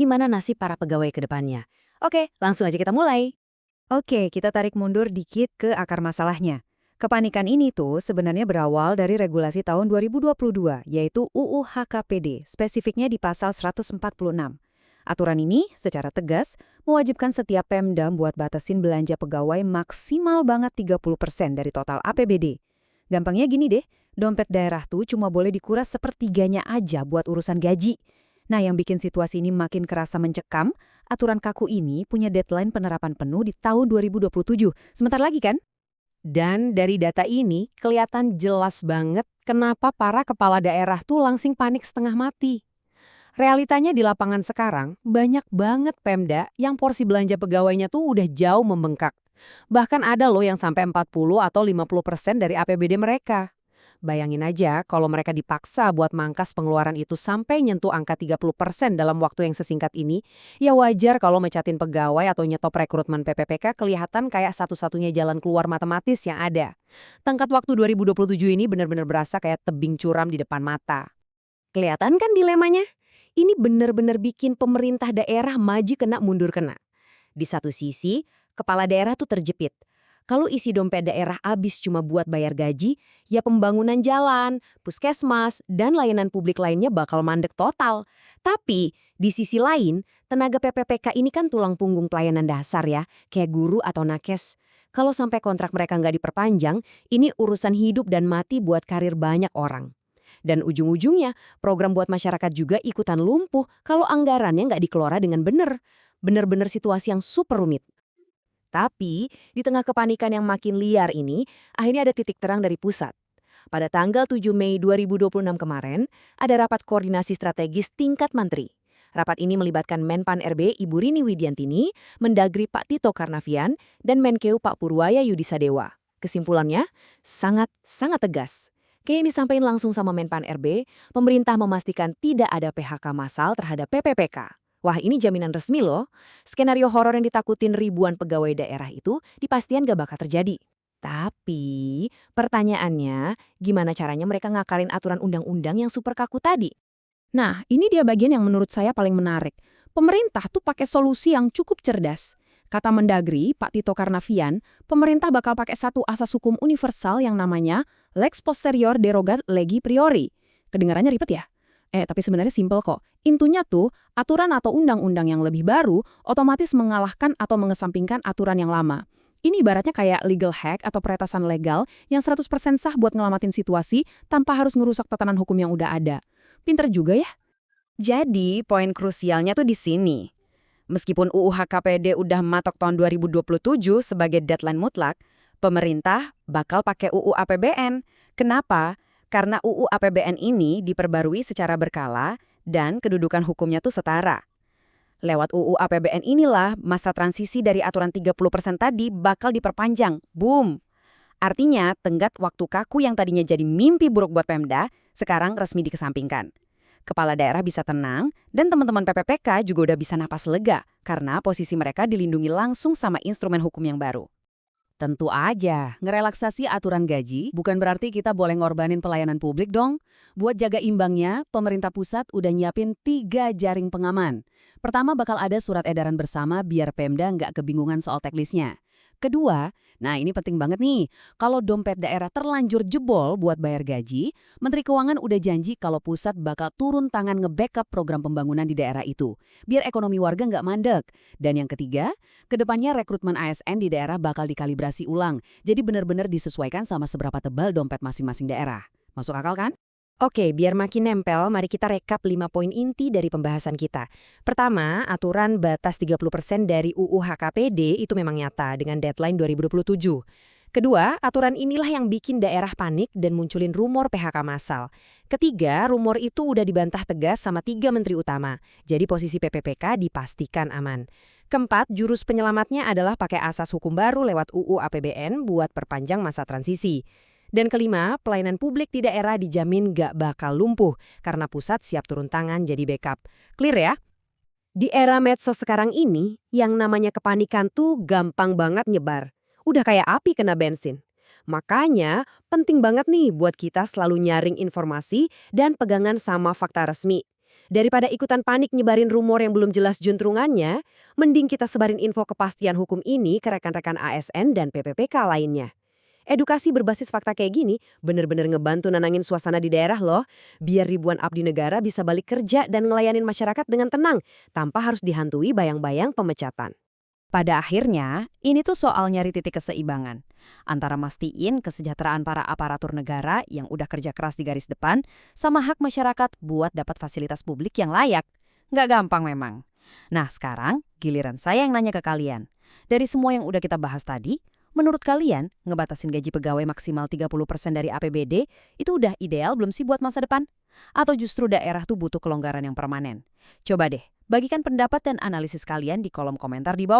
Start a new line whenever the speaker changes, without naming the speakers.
Gimana nasib para pegawai ke depannya? Oke, langsung aja kita mulai.
Oke, kita tarik mundur dikit ke akar masalahnya. Kepanikan ini tuh sebenarnya berawal dari regulasi tahun 2022, yaitu UU HKPD, spesifiknya di pasal 146. Aturan ini secara tegas mewajibkan setiap Pemda buat batasin belanja pegawai maksimal banget 30% dari total APBD. Gampangnya gini deh, dompet daerah tuh cuma boleh dikuras sepertiganya aja buat urusan gaji. Nah, yang bikin situasi ini makin kerasa mencekam, aturan kaku ini punya deadline penerapan penuh di tahun 2027. Sebentar lagi kan?
Dan dari data ini, kelihatan jelas banget kenapa para kepala daerah tuh langsing panik setengah mati. Realitanya di lapangan sekarang, banyak banget Pemda yang porsi belanja pegawainya tuh udah jauh membengkak. Bahkan ada loh yang sampai 40 atau 50% dari APBD mereka. Bayangin aja kalau mereka dipaksa buat mangkas pengeluaran itu sampai nyentuh angka 30% dalam waktu yang sesingkat ini, ya wajar kalau mecatin pegawai atau nyetop rekrutmen PPPK kelihatan kayak satu-satunya jalan keluar matematis yang ada. Tenggat waktu 2027 ini benar-benar berasa kayak tebing curam di depan mata. Kelihatan kan dilemanya? Ini benar-benar bikin pemerintah daerah maju kena mundur kena. Di satu sisi, kepala daerah tuh terjepit. Kalau isi dompet daerah habis cuma buat bayar gaji, ya pembangunan jalan, puskesmas, dan layanan publik lainnya bakal mandek total. Tapi, di sisi lain, tenaga PPPK ini kan tulang punggung pelayanan dasar ya, kayak guru atau nakes. Kalau sampai kontrak mereka nggak diperpanjang, ini urusan hidup dan mati buat karir banyak orang. Dan ujung-ujungnya, program buat masyarakat juga ikutan lumpuh kalau anggarannya nggak dikelola dengan benar. Benar-benar situasi yang super rumit. Tapi, di tengah kepanikan yang makin liar ini, akhirnya ada titik terang dari pusat. Pada tanggal 7 Mei 2026 kemarin, ada rapat koordinasi strategis tingkat menteri. Rapat ini melibatkan Menpan RB Ibu Rini Widiantini, Mendagri Pak Tito Karnavian, dan Menkeu Pak Purwaya Yudisadewa. Kesimpulannya, sangat tegas. Kayak yang disampaikan langsung sama Menpan RB, pemerintah memastikan tidak ada PHK massal terhadap PPPK. Wah, ini jaminan resmi loh. Skenario horor yang ditakutin ribuan pegawai daerah itu dipastian gak bakal terjadi. Tapi, pertanyaannya, gimana caranya mereka ngakarin aturan undang-undang yang super kaku tadi?
Nah, ini dia bagian yang menurut saya paling menarik. Pemerintah tuh pakai solusi yang cukup cerdas. Kata Mendagri, Pak Tito Karnavian, pemerintah bakal pakai satu asas hukum universal yang namanya Lex Posterior Derogat Legi Priori. Kedengarannya ribet ya? Tapi sebenarnya simpel kok. Intinya tuh, aturan atau undang-undang yang lebih baru otomatis mengalahkan atau mengesampingkan aturan yang lama. Ini ibaratnya kayak legal hack atau peretasan legal yang 100% sah buat ngelamatin situasi tanpa harus ngerusak tatanan hukum yang udah ada. Pinter juga ya?
Jadi, poin krusialnya tuh di sini. Meskipun UU HKPD udah matok tahun 2027 sebagai deadline mutlak, pemerintah bakal pakai UU APBN. Kenapa? Karena UU APBN ini diperbarui secara berkala dan kedudukan hukumnya tuh setara. Lewat UU APBN inilah masa transisi dari aturan 30% tadi bakal diperpanjang. Boom! Artinya, tenggat waktu kaku yang tadinya jadi mimpi buruk buat Pemda, sekarang resmi dikesampingkan. Kepala daerah bisa tenang, dan teman-teman PPPK juga udah bisa napas lega karena posisi mereka dilindungi langsung sama instrumen hukum yang baru. Tentu aja, ngerelaksasi aturan gaji bukan berarti kita boleh ngorbanin pelayanan publik dong. Buat jaga imbangnya, pemerintah pusat udah nyiapin 3 jaring pengaman. Pertama bakal ada surat edaran bersama biar Pemda nggak kebingungan soal teknisnya. Kedua, nah ini penting banget nih, kalau dompet daerah terlanjur jebol buat bayar gaji, Menteri Keuangan udah janji kalau pusat bakal turun tangan nge-backup program pembangunan di daerah itu, biar ekonomi warga nggak mandek. Dan yang ketiga, kedepannya rekrutmen ASN di daerah bakal dikalibrasi ulang, jadi benar-benar disesuaikan sama seberapa tebal dompet masing-masing daerah. Masuk akal kan? Oke, biar makin nempel, mari kita rekap 5 poin inti dari pembahasan kita. Pertama, aturan batas 30% dari UU HKPD itu memang nyata dengan deadline 2027. Kedua, aturan inilah yang bikin daerah panik dan munculin rumor PHK massal. Ketiga, rumor itu udah dibantah tegas sama 3 menteri utama, jadi posisi PPPK dipastikan aman. Keempat, jurus penyelamatnya adalah pakai asas hukum baru lewat UU APBN buat perpanjang masa transisi. Dan kelima, pelayanan publik di daerah dijamin gak bakal lumpuh karena pusat siap turun tangan jadi backup. Clear ya? Di era medsos sekarang ini, yang namanya kepanikan tuh gampang banget nyebar. Udah kayak api kena bensin. Makanya, penting banget nih buat kita selalu nyaring informasi dan pegangan sama fakta resmi.
Daripada ikutan panik nyebarin rumor yang belum jelas juntrungannya, mending kita sebarin info kepastian hukum ini ke rekan-rekan ASN dan PPPK lainnya. Edukasi berbasis fakta kayak gini bener-bener ngebantu nenangin suasana di daerah loh, biar ribuan abdi negara bisa balik kerja dan ngelayanin masyarakat dengan tenang, tanpa harus dihantui bayang-bayang pemecatan.
Pada akhirnya, ini tuh soal nyari titik keseimbangan antara mastiin kesejahteraan para aparatur negara yang udah kerja keras di garis depan sama hak masyarakat buat dapat fasilitas publik yang layak. Nggak gampang memang. Nah, sekarang giliran saya yang nanya ke kalian. Dari semua yang udah kita bahas tadi, menurut kalian ngebatasin gaji pegawai maksimal 30% dari APBD itu udah ideal belum sih buat masa depan? Atau justru daerah tuh butuh kelonggaran yang permanen? Coba deh, bagikan pendapat dan analisis kalian di kolom komentar di bawah.